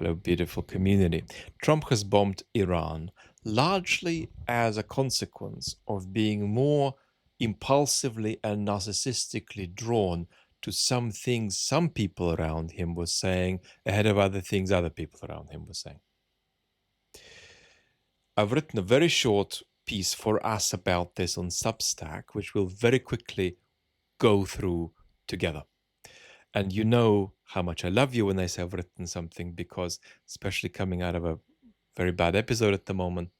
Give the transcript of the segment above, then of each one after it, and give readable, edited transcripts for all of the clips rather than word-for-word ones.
Hello, beautiful community. Trump has bombed Iran largely as a consequence of being more impulsively and narcissistically drawn to some things some people around him were saying ahead of other things other people around him were saying. I've written a very short piece for us about this on Substack, which we'll very quickly go through together. And you know how much I love you when I say I've written something, because especially coming out of a very bad episode at the moment,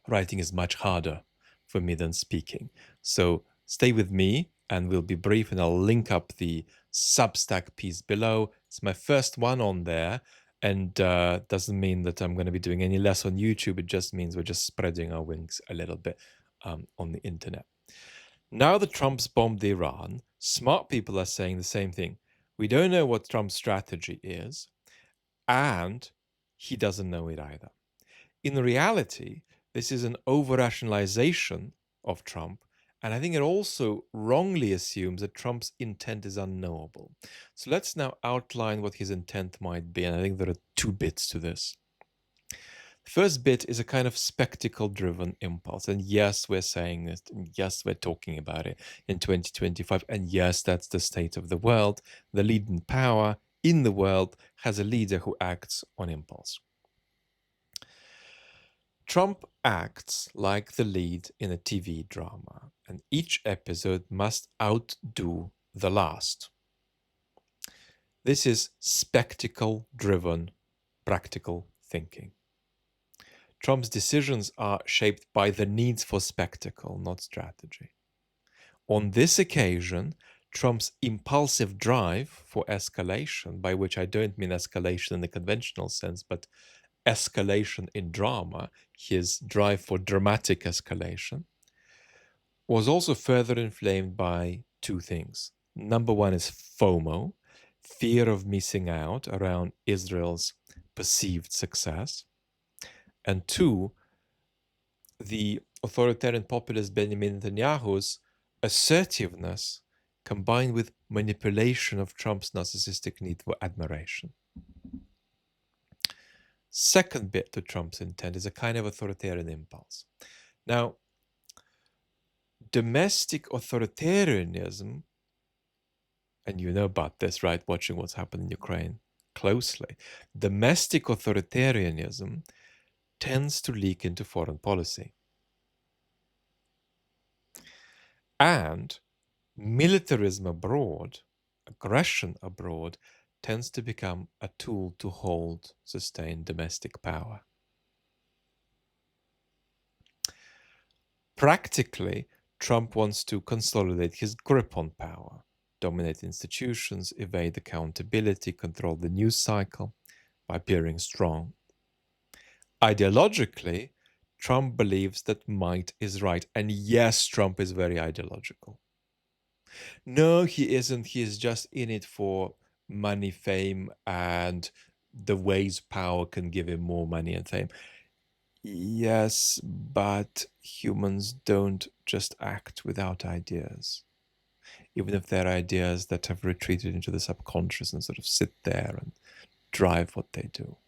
writing is much harder for me than speaking. So stay with me and we'll be brief, and I'll link up the Substack piece below. It's my first one on there, and doesn't mean that I'm going to be doing any less on YouTube. It just means we're just spreading our wings a little bit on the internet. Now that Trump's bombed Iran, smart people are saying the same thing. We don't know what Trump's strategy is, and he doesn't know it either. In reality, this is an over-rationalization of Trump, and I think it also wrongly assumes that Trump's intent is unknowable. So let's now outline what his intent might be, and I think there are two bits to this. The first bit is a kind of spectacle-driven impulse, and yes, we're saying this, and yes, we're talking about it in 2025, and yes, that's the state of the world. The leading power in the world has a leader who acts on impulse. Trump acts like the lead in a TV drama, and each episode must outdo the last. This is spectacle-driven practical thinking. Trump's decisions are shaped by the needs for spectacle, not strategy. On this occasion, Trump's impulsive drive for escalation, by which I don't mean escalation in the conventional sense, but escalation in drama, his drive for dramatic escalation, was also further inflamed by two things. Number one is FOMO, fear of missing out around Israel's perceived success. And two, the authoritarian populist Benjamin Netanyahu's assertiveness combined with manipulation of Trump's narcissistic need for admiration. Second bit to Trump's intent is a kind of authoritarian impulse. Now, domestic authoritarianism, and you know about this, right, watching what's happened in Ukraine closely, domestic authoritarianism tends to leak into foreign policy. And militarism abroad, aggression abroad, tends to become a tool to hold sustained domestic power. Practically, Trump wants to consolidate his grip on power, dominate institutions, evade accountability, control the news cycle by appearing strong. Ideologically, Trump believes that might is right. And yes, Trump is very ideological. No, he isn't. He is just in it for money, fame, and the ways power can give him more money and fame. Yes, but humans don't just act without ideas. Even if they're ideas that have retreated into the subconscious and sort of sit there and drive what they do.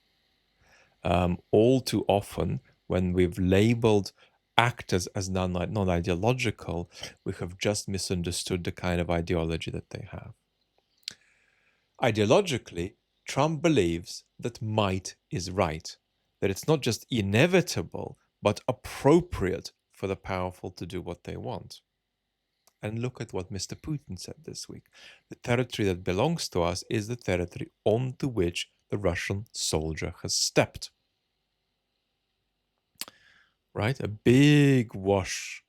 All too often, when we've labeled actors as non-ideological, we have just misunderstood the kind of ideology that they have. Ideologically, Trump believes that might is right, that it's not just inevitable, but appropriate for the powerful to do what they want. And look at what Mr. Putin said this week. The territory that belongs to us is the territory onto which the Russian soldier has stepped. Right? A big wash,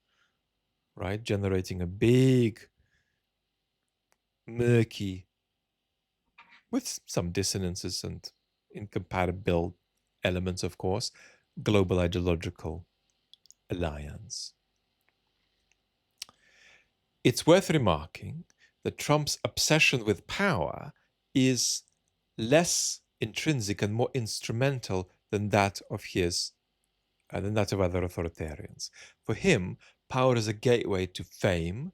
right? Generating a big, murky, with some dissonances and incompatible elements, of course, global ideological alliance. It's worth remarking that Trump's obsession with power is less intrinsic and more instrumental than that of other authoritarians. For him, power is a gateway to fame,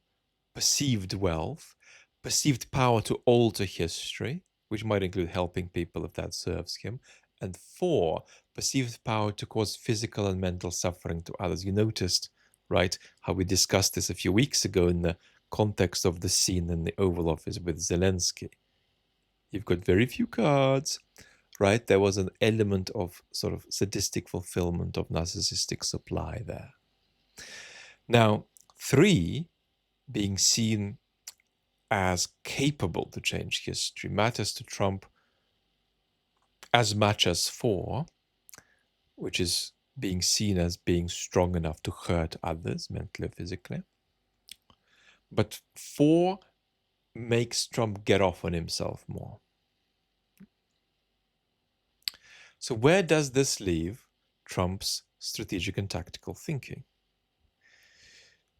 perceived wealth, perceived power to alter history, which might include helping people if that serves him. And 4, perceived power to cause physical and mental suffering to others. You noticed, right, how we discussed this a few weeks ago in the context of the scene in the Oval Office with Zelensky. You've got very few cards, right? There was an element of sort of sadistic fulfillment of narcissistic supply there. Now, 3, being seen as capable to change history, matters to Trump as much as 4, which is being seen as being strong enough to hurt others mentally or physically. But 4 makes Trump get off on himself more. So where does this leave Trump's strategic and tactical thinking?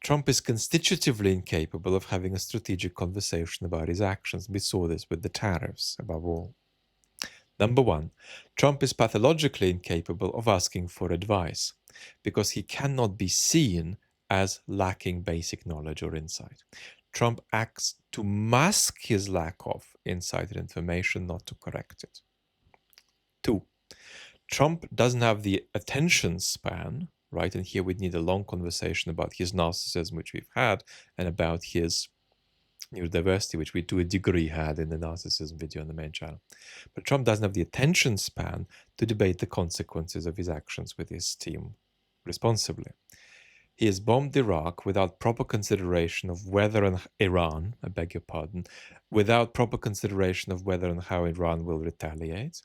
Trump is constitutively incapable of having a strategic conversation about his actions. We saw this with the tariffs, above all. Number 1, Trump is pathologically incapable of asking for advice because he cannot be seen as lacking basic knowledge or insight. Trump acts to mask his lack of insight and information, not to correct it. 2, Trump doesn't have the attention span, right? And here we'd need a long conversation about his narcissism, which we've had, and about his neurodiversity, which we to a degree had in the narcissism video on the main channel. But Trump doesn't have the attention span to debate the consequences of his actions with his team responsibly. He has bombed Iraq without proper consideration of whether and Iran, I beg your pardon, without proper consideration of whether and how Iran will retaliate,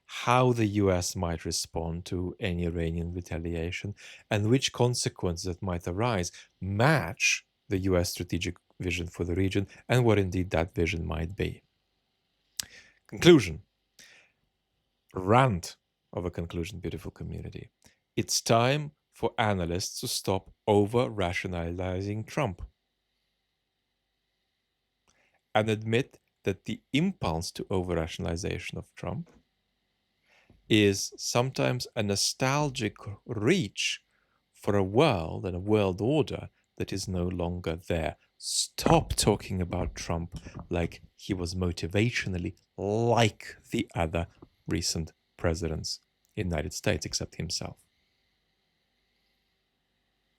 how the US might respond to any Iranian retaliation, and which consequences that might arise match the US strategic vision for the region and what indeed that vision might be. Conclusion. Rant of a conclusion, beautiful community. It's time for analysts to stop over-rationalizing Trump and admit that the impulse to over-rationalization of Trump is sometimes a nostalgic reach for a world and a world order that is no longer there. Stop talking about Trump like he was motivationally like the other recent presidents in the United States, except himself.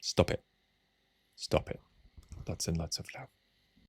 Stop it. Stop it. Lots and lots of love.